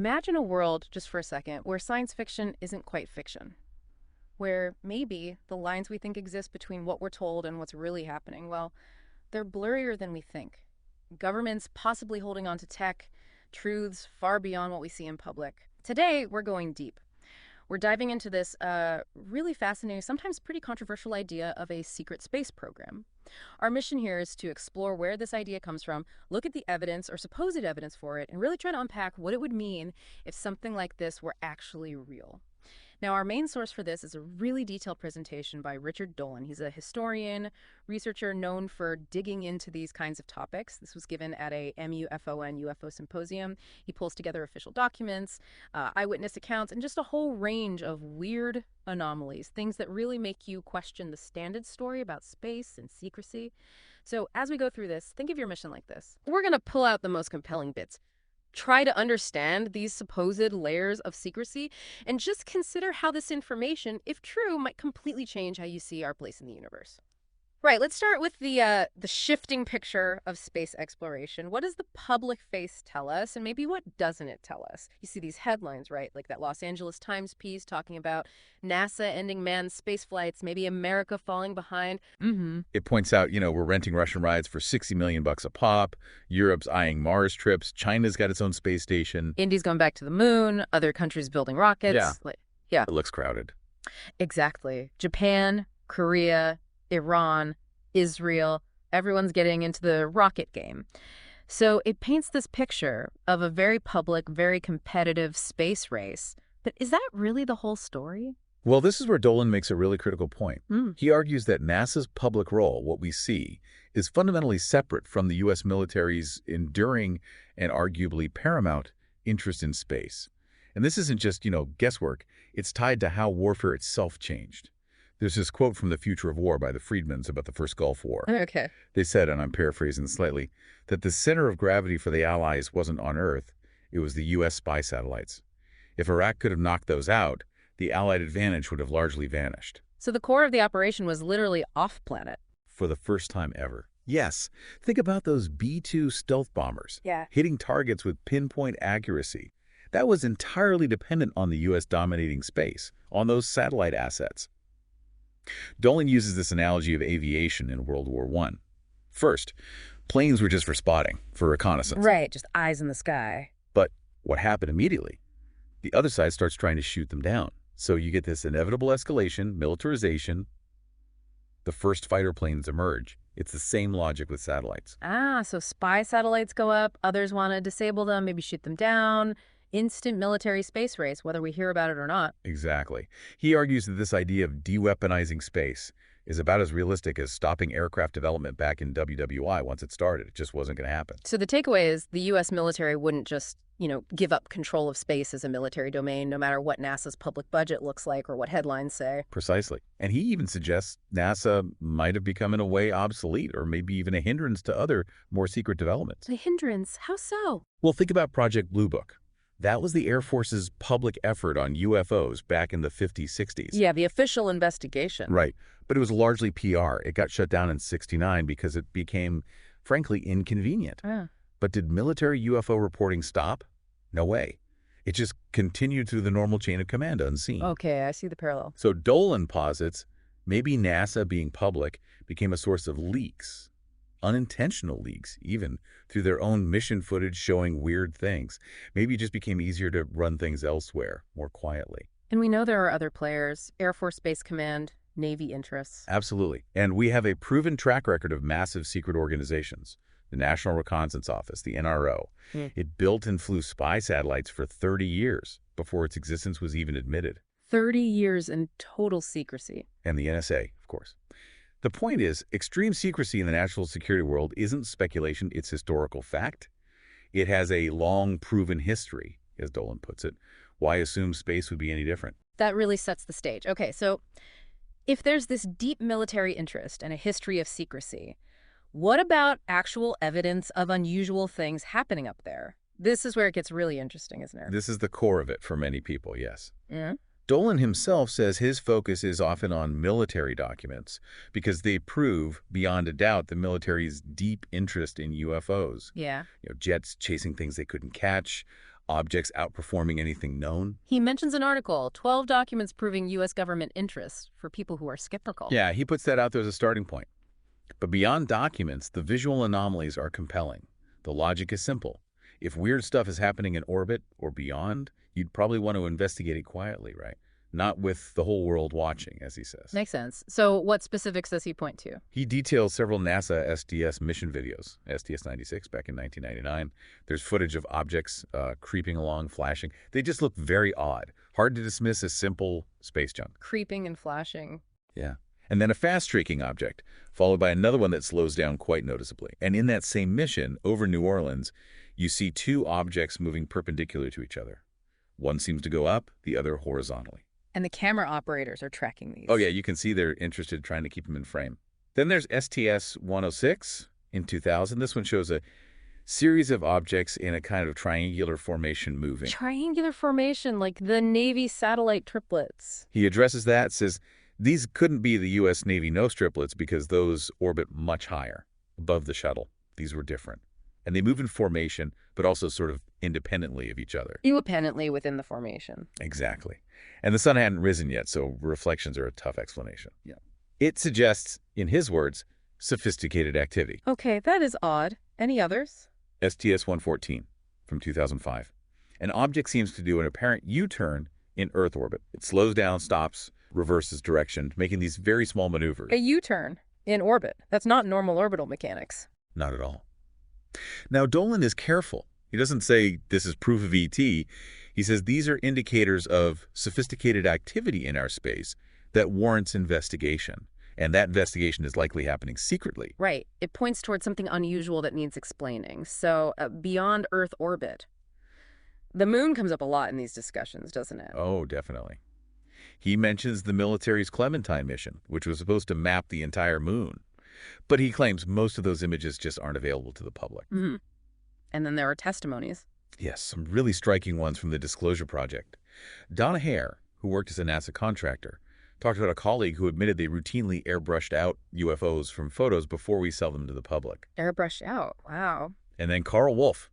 Imagine a world, just for a second, where science fiction isn't quite fiction, where maybe the lines we think exist between what we're told and what's really happening, well, they're blurrier than we think. Governments possibly holding on to tech, truths far beyond what we see in public. Today, we're going deep. We're diving into this really fascinating, sometimes pretty controversial idea of a secret space program. Our mission here is to explore where this idea comes from, look at the evidence or supposed evidence for it, and really try to unpack what it would mean if something like this were actually real. Now, our main source for this is a really detailed presentation by Richard Dolan. He's a historian, researcher known for digging into these kinds of topics. This was given at a MUFON UFO symposium. He pulls together official documents, eyewitness accounts, and just a whole range of weird anomalies, things that really make you question the standard story about space and secrecy. So as we go through this, think of your mission like this. We're going to pull out the most compelling bits, try to understand these supposed layers of secrecy, and just consider how this information, if true, might completely change how you see our place in the universe. Right, let's start with the shifting picture of space exploration. What does the public face tell us, and maybe what doesn't it tell us? You see these headlines, right? Like that Los Angeles Times piece talking about NASA ending manned space flights, maybe America falling behind. It points out, we're renting Russian rides for $60 million bucks a pop. Europe's eyeing Mars trips. China's got its own space station. India's going back to the moon. Other countries building rockets. Yeah. It looks crowded. Exactly. Japan, Korea, Iran, Israel, everyone's getting into the rocket game. So it paints this picture of a very public, very competitive space race. But is that really the whole story? Well, this is where Dolan makes a really critical point. He argues that NASA's public role, what we see, is fundamentally separate from the U.S. military's enduring and arguably paramount interest in space. And this isn't just, guesswork. It's tied to how warfare itself changed. There's this quote from The Future of War by the Friedmans about the first Gulf War. Okay. They said, and I'm paraphrasing slightly, that the center of gravity for the Allies wasn't on Earth, it was the U.S. spy satellites. If Iraq could have knocked those out, the Allied advantage would have largely vanished. So the core of the operation was literally off-planet. For the first time ever. Yes. Think about those B-2 stealth bombers. Yeah. Hitting targets with pinpoint accuracy. That was entirely dependent on the U.S. dominating space, on those satellite assets. Dolan uses this analogy of aviation in World War I. First, planes were just for spotting, for reconnaissance. Right, just eyes in the sky. But what happened immediately? The other side starts trying to shoot them down. So you get this inevitable escalation, militarization. The first fighter planes emerge. It's the same logic with satellites. So spy satellites go up, others want to disable them, maybe shoot them down. Instant military space race, whether we hear about it or not. Exactly. He argues that this idea of de-weaponizing space is about as realistic as stopping aircraft development back in WWI once it started. It just wasn't going to happen. So the takeaway is the U.S. military wouldn't just, give up control of space as a military domain, no matter what NASA's public budget looks like or what headlines say. Precisely. And he even suggests NASA might have become, in a way, obsolete or maybe even a hindrance to other, more secret developments. A hindrance? How so? Well, think about Project Blue Book. That was the Air Force's public effort on UFOs back in the 50s, 60s. Yeah, the official investigation. Right. But it was largely PR. It got shut down in '69 because it became, frankly, inconvenient. But did military UFO reporting stop? No way. It just continued through the normal chain of command unseen. Okay, I see the parallel. So Dolan posits maybe NASA being public became a source of leaks, unintentional leaks, even through their own mission footage showing weird things. Maybe it just became easier to run things elsewhere, more quietly. And we know there are other players, Air Force Space Command, Navy interests. Absolutely. And we have a proven track record of massive secret organizations. The National Reconnaissance Office, the NRO. It built and flew spy satellites for 30 years before its existence was even admitted. 30 years in total secrecy. And the NSA, of course. The point is, extreme secrecy in the national security world isn't speculation, it's historical fact. It has a long proven history, as Dolan puts it. Why assume space would be any different? That really sets the stage. Okay, so if there's this deep military interest and a history of secrecy, what about actual evidence of unusual things happening up there? This is where it gets really interesting, isn't it? This is the core of it for many people, yes. Yeah. Dolan himself says his focus is often on military documents because they prove, beyond a doubt, the military's deep interest in UFOs. Yeah. Jets chasing things they couldn't catch, objects outperforming anything known. He mentions an article, 12 documents proving U.S. government interest for people who are skeptical. Yeah, he puts that out there as a starting point. But beyond documents, the visual anomalies are compelling. The logic is simple. If weird stuff is happening in orbit or beyond, you'd probably want to investigate it quietly, right? Not with the whole world watching, as he says. Makes sense. So what specifics does he point to? He details several NASA STS mission videos, STS-96 back in 1999. There's footage of objects creeping along, flashing. They just look very odd. Hard to dismiss as simple space junk. Creeping and flashing. Yeah. And then a fast-streaking object, followed by another one that slows down quite noticeably. And in that same mission, over New Orleans, you see two objects moving perpendicular to each other. One seems to go up, the other horizontally. And the camera operators are tracking these. Oh, yeah, you can see they're interested trying to keep them in frame. Then there's STS-106 in 2000. This one shows a series of objects in a kind of triangular formation moving. Triangular formation, like the Navy satellite triplets. He addresses that, says these couldn't be the U.S. Navy nose triplets because those orbit much higher, above the shuttle. These were different. And they move in formation, but also sort of independently of each other. Independently within the formation. Exactly. And the sun hadn't risen yet, so reflections are a tough explanation. Yeah. It suggests, in his words, sophisticated activity. Okay, that is odd. Any others? STS-114 from 2005. An object seems to do an apparent U-turn in Earth orbit. It slows down, stops, reverses direction, making these very small maneuvers. A U-turn in orbit. That's not normal orbital mechanics. Not at all. Now, Dolan is careful. He doesn't say this is proof of ET. He says these are indicators of sophisticated activity in our space that warrants investigation. And that investigation is likely happening secretly. Right. It points towards something unusual that needs explaining. So, beyond Earth orbit. The moon comes up a lot in these discussions, doesn't it? Oh, definitely. He mentions the military's Clementine mission, which was supposed to map the entire moon. But he claims most of those images just aren't available to the public. Mm-hmm. And then there are testimonies. Yes, some really striking ones from the Disclosure Project. Donna Hare, who worked as a NASA contractor, talked about a colleague who admitted they routinely airbrushed out UFOs from photos before we sell them to the public. Airbrushed out. Wow. And then Carl Wolf,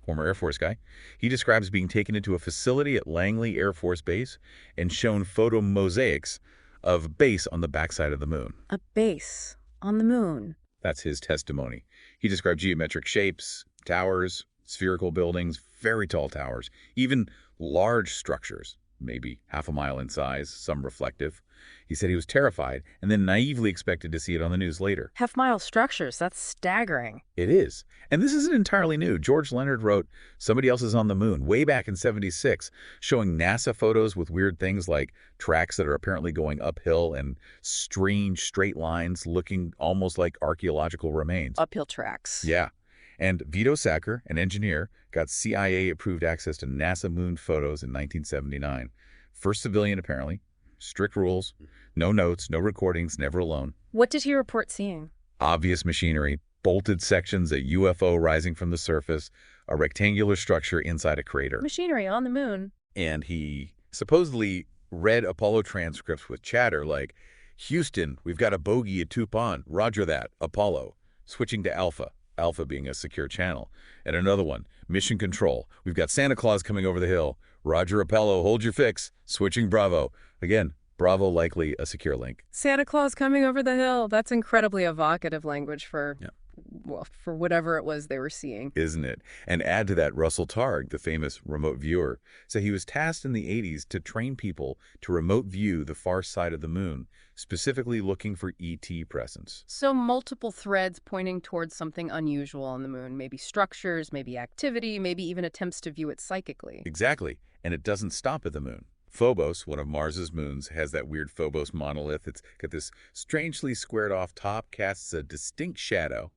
former Air Force guy, he describes being taken into a facility at Langley Air Force Base and shown photo mosaics of a base on the backside of the moon. A base on the moon. That's his testimony. He described geometric shapes, towers, spherical buildings, very tall towers, even large structures, maybe half a mile in size, some reflective. He said he was terrified and then naively expected to see it on the news later. Half-mile structures, that's staggering. It is. And this isn't entirely new. George Leonard wrote Somebody Else is on the Moon way back in '76, showing NASA photos with weird things like tracks that are apparently going uphill and strange straight lines looking almost like archaeological remains. Uphill tracks. Yeah. And Vito Sacker, an engineer, got CIA-approved access to NASA moon photos in 1979. First civilian, apparently. Strict rules. No notes, no recordings, never alone. What did he report seeing? Obvious machinery, bolted sections, a UFO rising from the surface, a rectangular structure inside a crater. Machinery on the moon. And he supposedly read Apollo transcripts with chatter like, Houston, we've got a bogey at Tupon. Roger that. Apollo. Switching to Alpha. Alpha being a secure channel. And another one, Mission Control. We've got Santa Claus coming over the hill. Roger Apollo, hold your fix. Switching Bravo. Again, Bravo likely a secure link. Santa Claus coming over the hill. That's incredibly evocative language for, well, for whatever it was they were seeing. Isn't it? And add to that Russell Targ, the famous remote viewer. So he was tasked in the 80s to train people to remote view the far side of the moon, specifically looking for ET presence. So multiple threads pointing towards something unusual on the moon, maybe structures, maybe activity, maybe even attempts to view it psychically. Exactly. And it doesn't stop at the moon. Phobos, one of Mars's moons, has that weird Phobos monolith. It's got this strangely squared off top, casts a distinct shadow.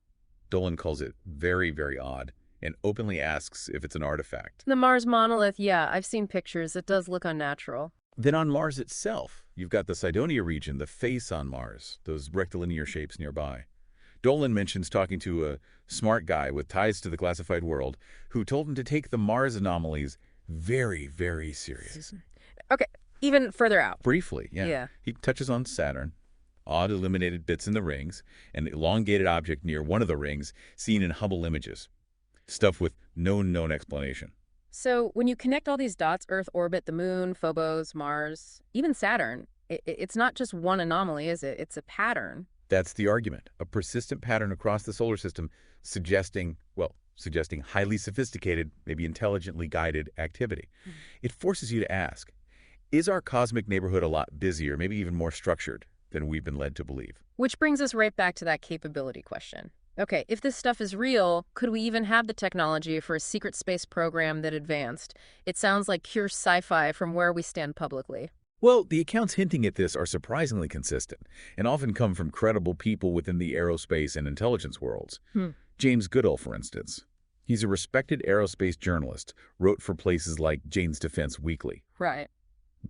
Dolan calls it very, very odd and openly asks if it's an artifact. The Mars monolith, yeah, I've seen pictures. It does look unnatural. Then on Mars itself, you've got the Cydonia region, the face on Mars, those rectilinear shapes nearby. Dolan mentions talking to a smart guy with ties to the classified world who told him to take the Mars anomalies very, very serious. Okay, even further out. Briefly, yeah. He touches on Saturn, odd illuminated bits in the rings, an elongated object near one of the rings seen in Hubble images. Stuff with no known explanation. So when you connect all these dots, Earth orbit the moon, Phobos, Mars, even Saturn, it's not just one anomaly, is it? It's a pattern. That's the argument. A persistent pattern across the solar system suggesting highly sophisticated, maybe intelligently guided activity. Mhm. It forces you to ask, is our cosmic neighborhood a lot busier, maybe even more structured than we've been led to believe? Which brings us right back to that capability question. Okay, if this stuff is real, could we even have the technology for a secret space program that advanced? It sounds like pure sci-fi from where we stand publicly. Well, the accounts hinting at this are surprisingly consistent and often come from credible people within the aerospace and intelligence worlds. Hmm. James Goodall, for instance. He's a respected aerospace journalist, wrote for places like Jane's Defense Weekly. Right.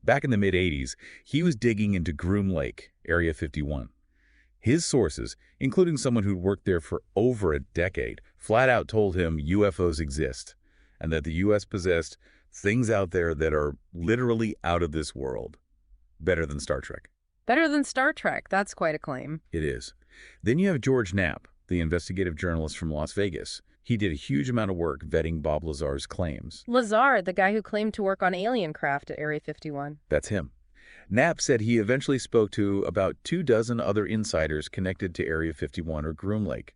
Back in the mid-'80s, he was digging into Groom Lake, Area 51. His sources, including someone who'd worked there for over a decade, flat out told him UFOs exist and that the U.S. possessed things out there that are literally out of this world. Better than Star Trek. Better than Star Trek. That's quite a claim. It is. Then you have George Knapp, the investigative journalist from Las Vegas. He did a huge amount of work vetting Bob Lazar's claims. Lazar, the guy who claimed to work on alien craft at Area 51. That's him. Knapp said he eventually spoke to about 24 other insiders connected to Area 51 or Groom Lake.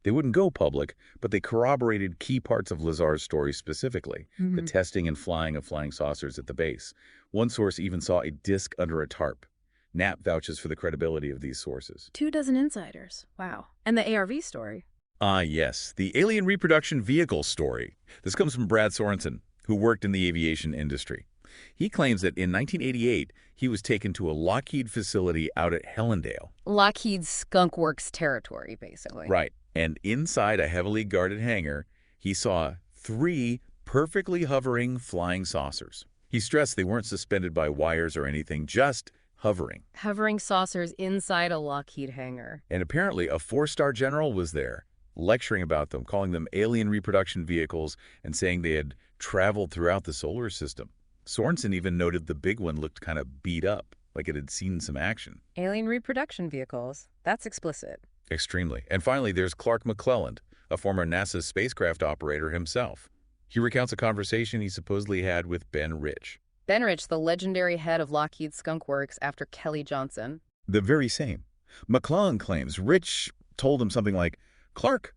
They wouldn't go public, but they corroborated key parts of Lazar's story specifically, the testing and flying of flying saucers at the base. One source even saw a disc under a tarp. Knapp vouches for the credibility of these sources. 24 insiders. Wow. And the ARV story. Ah, yes, the alien reproduction vehicle story. This comes from Brad Sorensen, who worked in the aviation industry. He claims that in 1988, he was taken to a Lockheed facility out at Hellendale. Lockheed's Skunk Works territory, basically. Right. And inside a heavily guarded hangar, he saw 3 perfectly hovering flying saucers. He stressed they weren't suspended by wires or anything, just hovering. Hovering saucers inside a Lockheed hangar. And apparently a 4-star general was there, lecturing about them, calling them alien reproduction vehicles, and saying they had traveled throughout the solar system. Sorensen even noted the big one looked kind of beat up, like it had seen some action. Alien reproduction vehicles. That's explicit. Extremely. And finally, there's Clark McClelland, a former NASA spacecraft operator himself. He recounts a conversation he supposedly had with Ben Rich. Ben Rich, the legendary head of Lockheed Skunk Works after Kelly Johnson. The very same. McClelland claims Rich told him something like, Clark,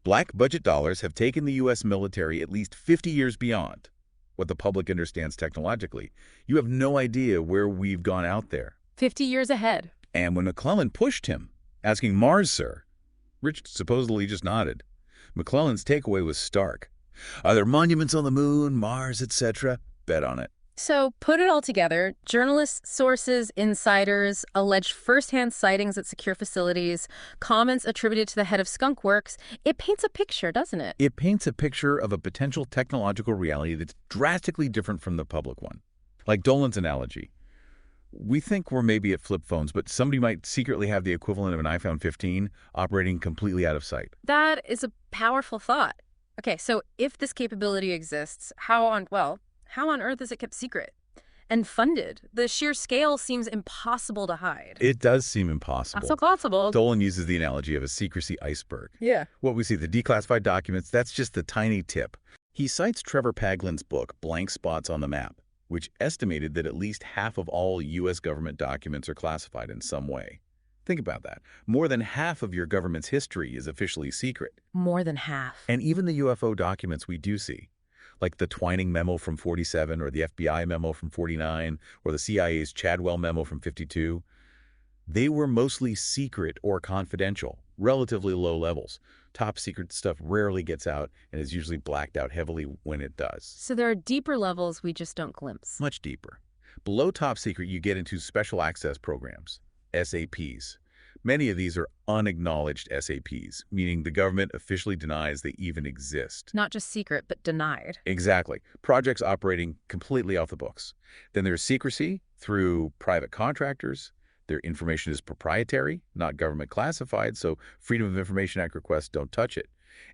black budget dollars have taken the U.S. military at least 50 years beyond what the public understands technologically. You have no idea where we've gone out there. 50 years ahead. And when McClelland pushed him, asking, Mars, sir, Rich supposedly just nodded. McClelland's takeaway was stark. Are there monuments on the moon, Mars, etc.? Bet on it. So, put it all together, journalists, sources, insiders, alleged first-hand sightings at secure facilities, comments attributed to the head of Skunk Works. It paints a picture, doesn't it? It paints a picture of a potential technological reality that's drastically different from the public one. Like Dolan's analogy. We think we're maybe at flip phones, but somebody might secretly have the equivalent of an iPhone 15 operating completely out of sight. That is a powerful thought. Okay, so if this capability exists, how on earth is it kept secret? And funded? The sheer scale seems impossible to hide. It does seem impossible. Not so possible. Dolan uses the analogy of a secrecy iceberg. Yeah. What we see, the declassified documents, that's just the tiny tip. He cites Trevor Paglen's book, Blank Spots on the Map, which estimated that at least half of all U.S. government documents are classified in some way. Think about that. More than half of your government's history is officially secret. More than half. And even the UFO documents we do see, like the Twining memo from 47 or the FBI memo from 49 or the CIA's Chadwell memo from 52, they were mostly secret or confidential, relatively low levels. Top secret stuff rarely gets out and is usually blacked out heavily when it does. So there are deeper levels we just don't glimpse. Much deeper. Below top secret, you get into special access programs, SAPs. Many of these are unacknowledged SAPs, meaning the government officially denies they even exist. Not just secret, but denied. Exactly. Projects operating completely off the books. Then there's secrecy through private contractors. Their information is proprietary, not government classified, so Freedom of Information Act requests don't touch it.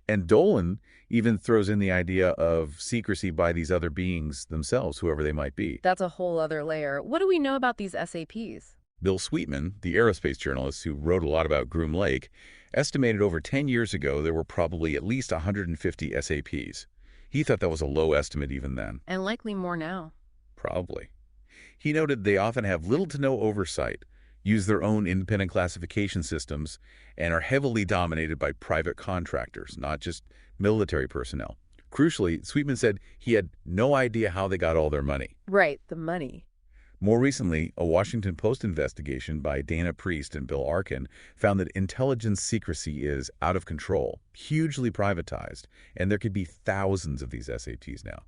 And Dolan even throws in the idea of secrecy by these other beings themselves, whoever they might be. That's a whole other layer. What do we know about these SAPs? Bill Sweetman, the aerospace journalist who wrote a lot about Groom Lake, estimated over 10 years ago there were probably at least 150 SAPs. He thought that was a low estimate even then. And likely more now. Probably. He noted they often have little to no oversight, use their own independent classification systems, and are heavily dominated by private contractors, not just military personnel. Crucially, Sweetman said he had no idea how they got all their money. Right, the money. More recently, a Washington Post investigation by Dana Priest and Bill Arkin found that intelligence secrecy is out of control, hugely privatized, and there could be thousands of these SATs now.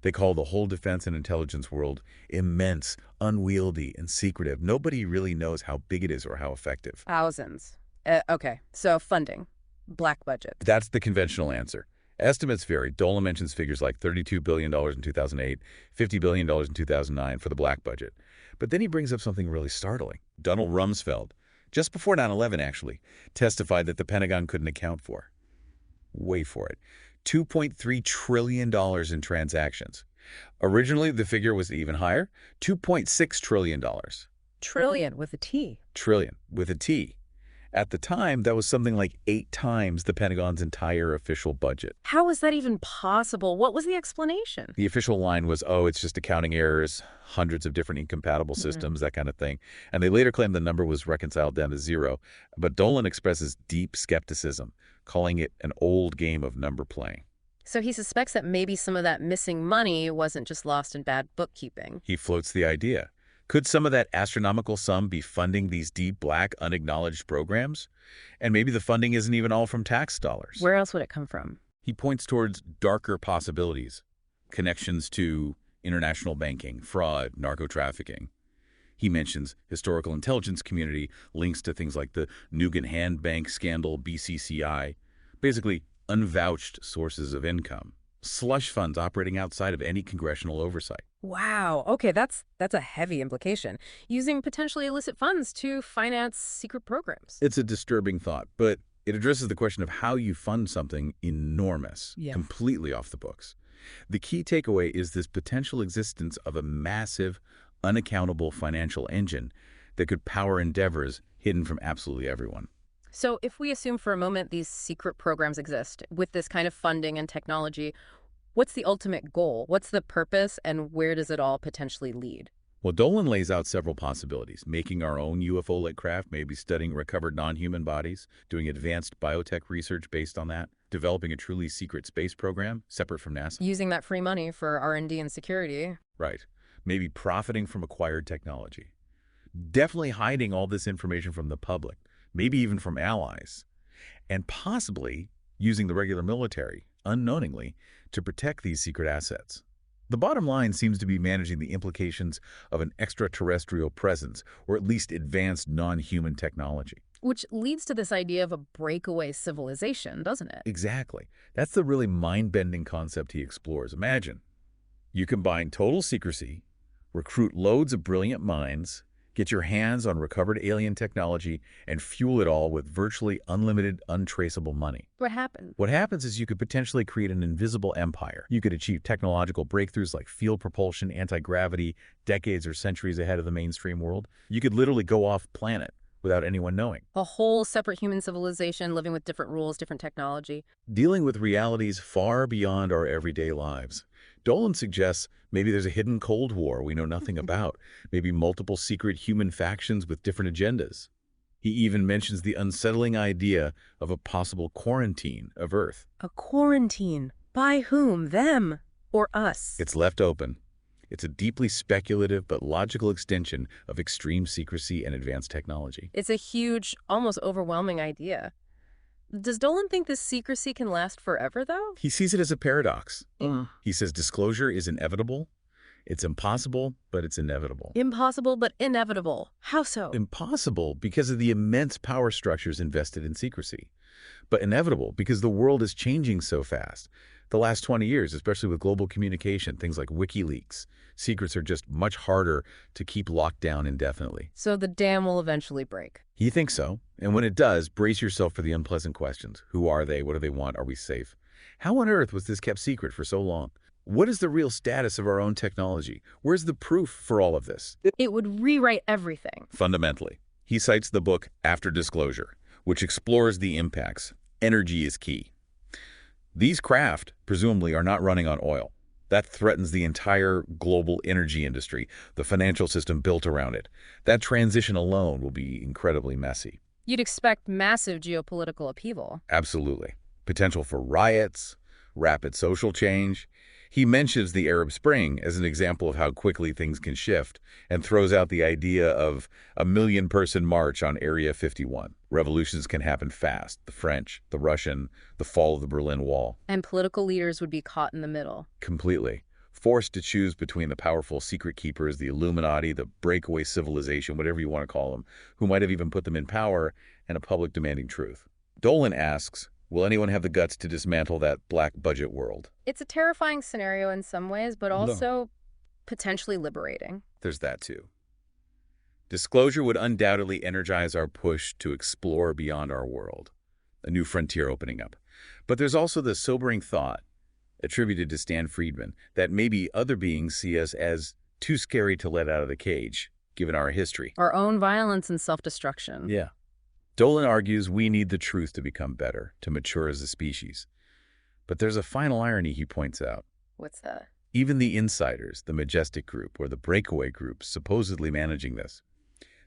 They call the whole defense and intelligence world immense, unwieldy, and secretive. Nobody really knows how big it is or how effective. Thousands. Okay, so funding. Black budget. That's the conventional answer. Estimates vary. Dolan mentions figures like $32 billion in 2008, $50 billion in 2009 for the black budget. But then he brings up something really startling. Donald Rumsfeld, just before 9/11 actually, testified that the Pentagon couldn't account for. Wait for it. $2.3 trillion in transactions. Originally, the figure was even higher, $2.6 trillion. Trillion with a T. Trillion with a T. At the time, that was something like 8 times the Pentagon's entire official budget. How is that even possible? What was the explanation? The official line was, oh, it's just accounting errors, hundreds of different incompatible systems, that kind of thing. And they later claimed the number was reconciled down to 0. But Dolan expresses deep skepticism, calling it an old game of number playing. So he suspects that maybe some of that missing money wasn't just lost in bad bookkeeping. He floats the idea. Could some of that astronomical sum be funding these deep, black, unacknowledged programs? And maybe the funding isn't even all from tax dollars. Where else would it come from? He points towards darker possibilities, connections to international banking, fraud, narco-trafficking. He mentions historical intelligence community, links to things like the Nugent Hand Bank scandal, BCCI, basically unvouched sources of income, slush funds operating outside of any congressional oversight. Wow. Okay, that's a heavy implication. Using potentially illicit funds to finance secret programs. It's a disturbing thought, but it addresses the question of how you fund something enormous, completely off the books. The key takeaway is this potential existence of a massive, unaccountable financial engine that could power endeavors hidden from absolutely everyone. So if we assume for a moment these secret programs exist with this kind of funding and technology, what's the ultimate goal? What's the purpose, and where does it all potentially lead? Well, Dolan lays out several possibilities. Making our own UFO-like craft, maybe studying recovered non-human bodies, doing advanced biotech research based on that, developing a truly secret space program separate from NASA. Using that free money for R&D and security. Right. Maybe profiting from acquired technology. Definitely hiding all this information from the public, maybe even from allies, and possibly using the regular military, unknowingly, to protect these secret assets. The bottom line seems to be managing the implications of an extraterrestrial presence, or at least advanced non-human technology. Which leads to this idea of a breakaway civilization, doesn't it? Exactly. That's the really mind-bending concept he explores. Imagine, you combine total secrecy, recruit loads of brilliant minds, get your hands on recovered alien technology, and fuel it all with virtually unlimited, untraceable money. What happens? What happens is you could potentially create an invisible empire. You could achieve technological breakthroughs like field propulsion, anti-gravity, decades or centuries ahead of the mainstream world. You could literally go off-planet without anyone knowing. A whole separate human civilization living with different rules, different technology. Dealing with realities far beyond our everyday lives. Dolan suggests maybe there's a hidden Cold War we know nothing about, maybe multiple secret human factions with different agendas. He even mentions the unsettling idea of a possible quarantine of Earth. A quarantine? By whom? Them? Or us? It's left open. It's a deeply speculative but logical extension of extreme secrecy and advanced technology. It's a huge, almost overwhelming idea. Does Dolan think this secrecy can last forever, though? He sees it as a paradox. He says disclosure is inevitable. It's impossible, but it's inevitable. Impossible, but inevitable. How so? Impossible because of the immense power structures invested in secrecy. But inevitable because the world is changing so fast. The last 20 years, especially with global communication, things like WikiLeaks, secrets are just much harder to keep locked down indefinitely. So the dam will eventually break. He thinks so. And when it does, brace yourself for the unpleasant questions. Who are they? What do they want? Are we safe? How on earth was this kept secret for so long? What is the real status of our own technology? Where's the proof for all of this? It would rewrite everything. Fundamentally. He cites the book After Disclosure, which explores the impacts. Energy is key. These craft, presumably, are not running on oil. That threatens the entire global energy industry, the financial system built around it. That transition alone will be incredibly messy. You'd expect massive geopolitical upheaval. Absolutely. Potential for riots, rapid social change. He mentions the Arab Spring as an example of how quickly things can shift and throws out the idea of a million-person march on Area 51. Revolutions can happen fast. The French, the Russian, the fall of the Berlin Wall. And political leaders would be caught in the middle. Completely. Forced to choose between the powerful secret keepers, the Illuminati, the breakaway civilization, whatever you want to call them, who might have even put them in power, and a public demanding truth. Dolan asks, will anyone have the guts to dismantle that black budget world? It's a terrifying scenario in some ways, but also potentially liberating. There's that too. Disclosure would undoubtedly energize our push to explore beyond our world, a new frontier opening up. But there's also the sobering thought, attributed to Stan Friedman, that maybe other beings see us as too scary to let out of the cage, given our history. Our own violence and self-destruction. Yeah. Dolan argues we need the truth to become better, to mature as a species. But there's a final irony he points out. What's that? Even the insiders, the Majestic Group or the breakaway group supposedly managing this,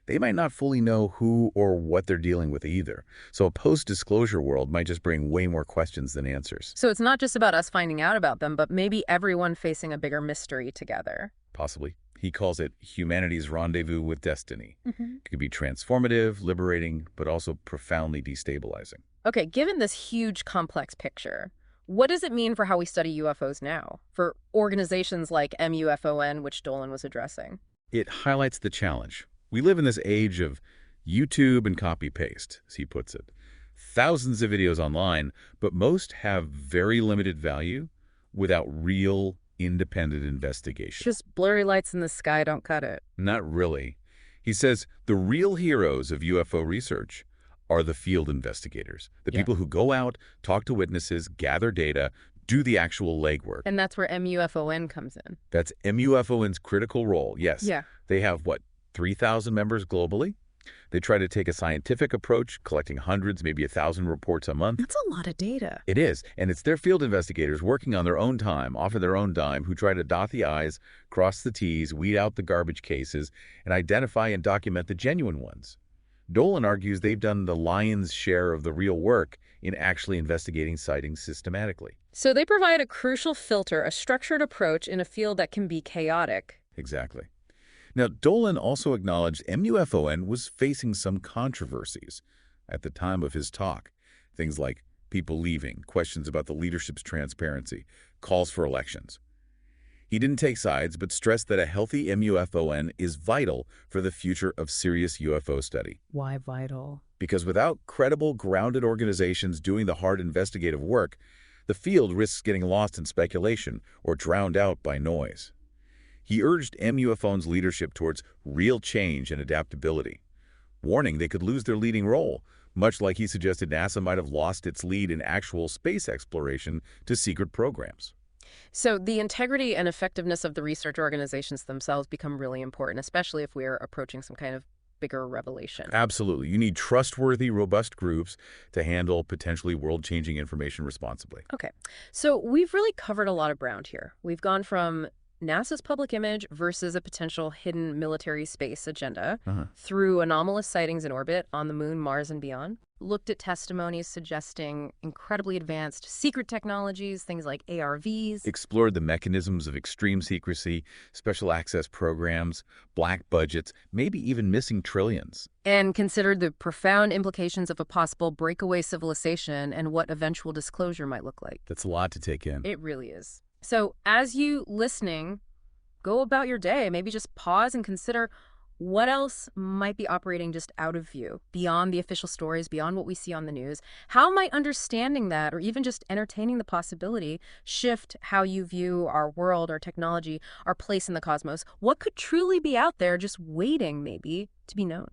they might not fully know who or what they're dealing with either. So a post-disclosure world might just bring way more questions than answers. So it's not just about us finding out about them, but maybe everyone facing a bigger mystery together. Possibly. He calls it humanity's rendezvous with destiny. Mm-hmm. It could be transformative, liberating, but also profoundly destabilizing. Okay, given this huge, complex picture, what does it mean for how we study UFOs now? For organizations like MUFON, which Dolan was addressing? It highlights the challenge. We live in this age of YouTube and copy-paste, as he puts it. Thousands of videos online, but most have very limited value without real independent investigation. Just blurry lights in the sky don't cut it. Not really. He says the real heroes of UFO research are the field investigators, the people who go out, talk to witnesses, gather data, do the actual legwork. And that's where MUFON comes in. That's MUFON's critical role, yes. Yeah. They have, 3,000 members globally? They try to take a scientific approach, collecting hundreds, maybe 1,000 reports a month. That's a lot of data. It is, and it's their field investigators working on their own time, often their own dime, who try to dot the I's, cross the T's, weed out the garbage cases, and identify and document the genuine ones. Dolan argues they've done the lion's share of the real work in actually investigating sightings systematically. So they provide a crucial filter, a structured approach in a field that can be chaotic. Exactly. Now, Dolan also acknowledged MUFON was facing some controversies at the time of his talk. Things like people leaving, questions about the leadership's transparency, calls for elections. He didn't take sides, but stressed that a healthy MUFON is vital for the future of serious UFO study. Why vital? Because without credible, grounded organizations doing the hard investigative work, the field risks getting lost in speculation or drowned out by noise. He urged MUFON's leadership towards real change and adaptability, warning they could lose their leading role, much like he suggested NASA might have lost its lead in actual space exploration to secret programs. So the integrity and effectiveness of the research organizations themselves become really important, especially if we're approaching some kind of bigger revelation. Absolutely. You need trustworthy, robust groups to handle potentially world-changing information responsibly. Okay. So we've really covered a lot of ground here. We've gone from NASA's public image versus a potential hidden military space agenda through anomalous sightings in orbit on the moon, Mars, and beyond. Looked at testimonies suggesting incredibly advanced secret technologies, things like ARVs. Explored the mechanisms of extreme secrecy, special access programs, black budgets, maybe even missing trillions. And considered the profound implications of a possible breakaway civilization and what eventual disclosure might look like. That's a lot to take in. It really is. So as you listening, go about your day, maybe just pause and consider what else might be operating just out of view, beyond the official stories, beyond what we see on the news. How might understanding that, or even just entertaining the possibility, shift how you view our world, our technology, our place in the cosmos? What could truly be out there just waiting, maybe, to be known?